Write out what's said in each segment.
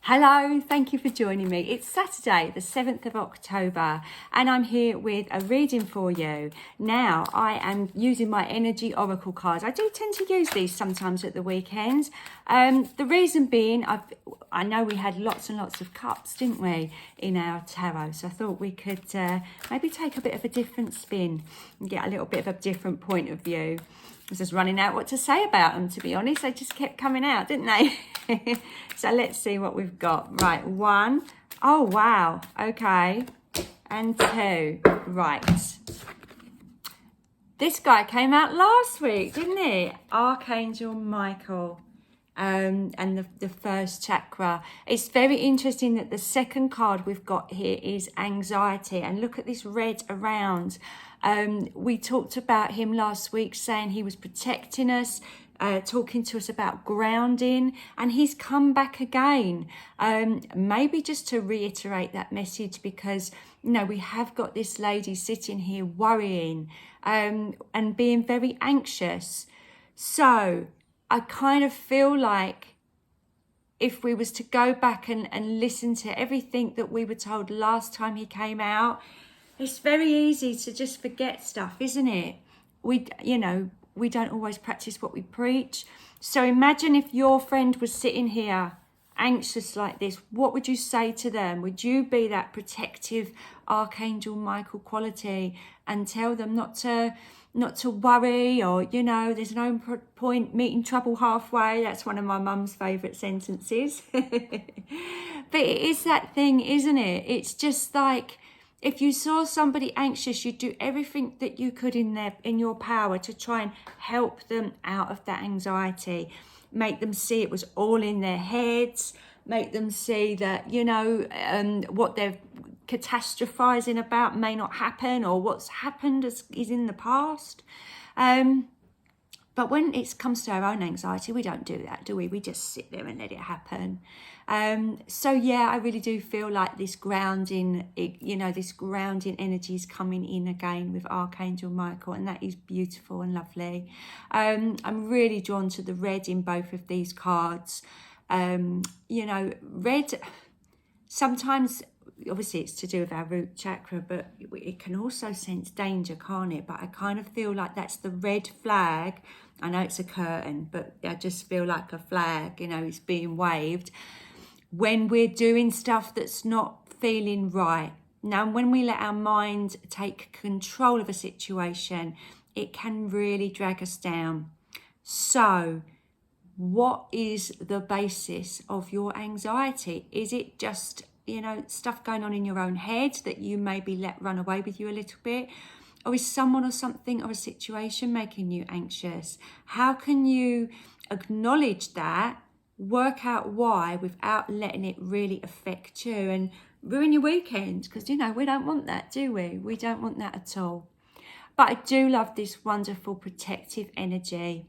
Hello, thank you for joining me. It's Saturday, the 7th of October, and I'm here with a reading for you. Now, I am using my Energy Oracle cards. I do tend to use these sometimes at the weekends. The reason being, I know we had lots and lots of cups, didn't we, in our tarot, so I thought we could maybe take a bit of a different spin and get a little bit of a different point of view. I was just running out what to say about them, to be honest. They just kept coming out, didn't they? So let's see what we've got. Right, 1. Oh, wow. Okay. And 2. Right. This guy came out last week, didn't he? Archangel Michael. And the first chakra. It's very interesting that the second card we've got here is anxiety. And look at this red around. We talked about him last week, saying he was protecting us, talking to us about grounding, and he's come back again. Maybe just to reiterate that message, because we have got this lady sitting here worrying and being very anxious. So I kind of feel like if we was to go back and listen to everything that we were told last time he came out, it's very easy to just forget stuff, isn't it? We don't always practice what we preach. So imagine if your friend was sitting here anxious like this, what would you say to them? Would you be that protective Archangel Michael quality and tell them not to worry, or, there's no point meeting trouble halfway? That's one of my mum's favourite sentences. But it is that thing, isn't it? It's just like, if you saw somebody anxious, you'd do everything that you could in your power to try and help them out of that anxiety. Make them see it was all in their heads. Make them see that, what they're catastrophizing about may not happen, or what's happened is in the past. But when it comes to our own anxiety, we don't do that, do we? We just sit there and let it happen. So yeah, I really do feel like this grounding, this grounding energy is coming in again with Archangel Michael, and that is beautiful and lovely. I'm really drawn to the red in both of these cards. Red, sometimes, obviously it's to do with our root chakra, but it can also sense danger, can't it? But I kind of feel like that's the red flag. I know it's a curtain, but I just feel like a flag, it's being waved when we're doing stuff that's not feeling right. Now, when we let our mind take control of a situation, it can really drag us down. So what is the basis of your anxiety? Is it just stuff going on in your own head that you maybe let run away with you a little bit? Or is someone or something or a situation making you anxious? How can you acknowledge that, work out why, without letting it really affect you and ruin your weekend? Because, we don't want that, do we? We don't want that at all. But I do love this wonderful protective energy.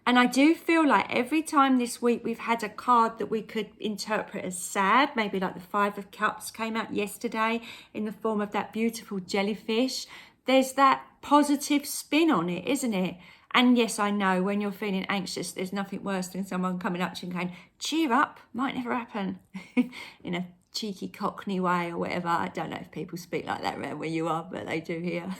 And I do feel like every time this week we've had a card that we could interpret as sad, maybe like the 5 of Cups came out yesterday in the form of that beautiful jellyfish. There's that positive spin on it, isn't it? And yes, I know when you're feeling anxious, there's nothing worse than someone coming up to you and going, cheer up, might never happen, in a cheeky Cockney way or whatever. I don't know if people speak like that around where you are, but they do here.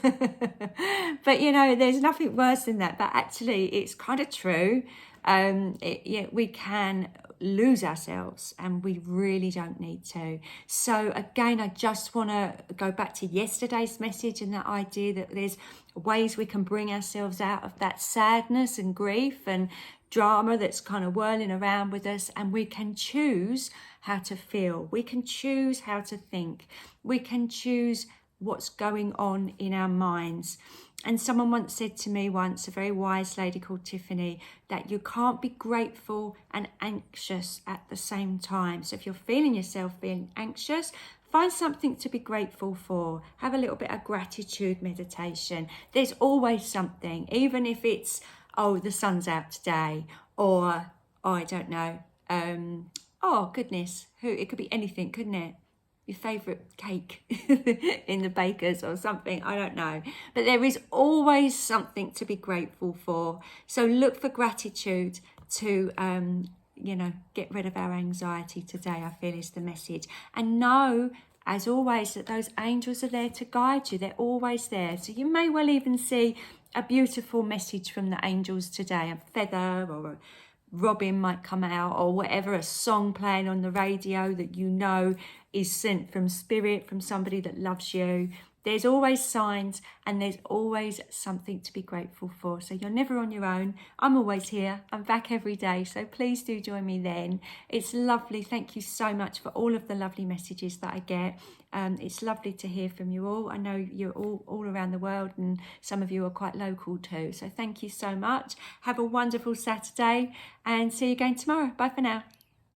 But there's nothing worse than that. But actually, it's kind of true. We can lose ourselves, and we really don't need to. So again, I just want to go back to yesterday's message and that idea that there's ways we can bring ourselves out of that sadness and grief and drama that's kind of whirling around with us, and we can choose how to feel. We can choose how to think. We can choose what's going on in our minds. And someone once said to me once, a very wise lady called Tiffany, that you can't be grateful and anxious at the same time. So if you're feeling yourself being anxious, find something to be grateful for. Have a little bit of gratitude meditation. There's always something, even if it's, the sun's out today, or, I don't know, oh goodness, it could be anything, couldn't it? Your favourite cake in the baker's or something, I don't know. But there is always something to be grateful for. So look for gratitude to you know, get rid of our anxiety today, I feel is the message. And know, as always, that those angels are there to guide you. They're always there. So you may well even see a beautiful message from the angels today, a feather or a robin might come out, or whatever, a song playing on the radio that you know is sent from spirit, from somebody that loves you. There's always signs, and there's always something to be grateful for. So you're never on your own. I'm always here. I'm back every day. So please do join me then. It's lovely. Thank you so much for all of the lovely messages that I get. It's lovely to hear from you all. I know you're all around the world, and some of you are quite local too. So thank you so much. Have a wonderful Saturday, and see you again tomorrow. Bye for now.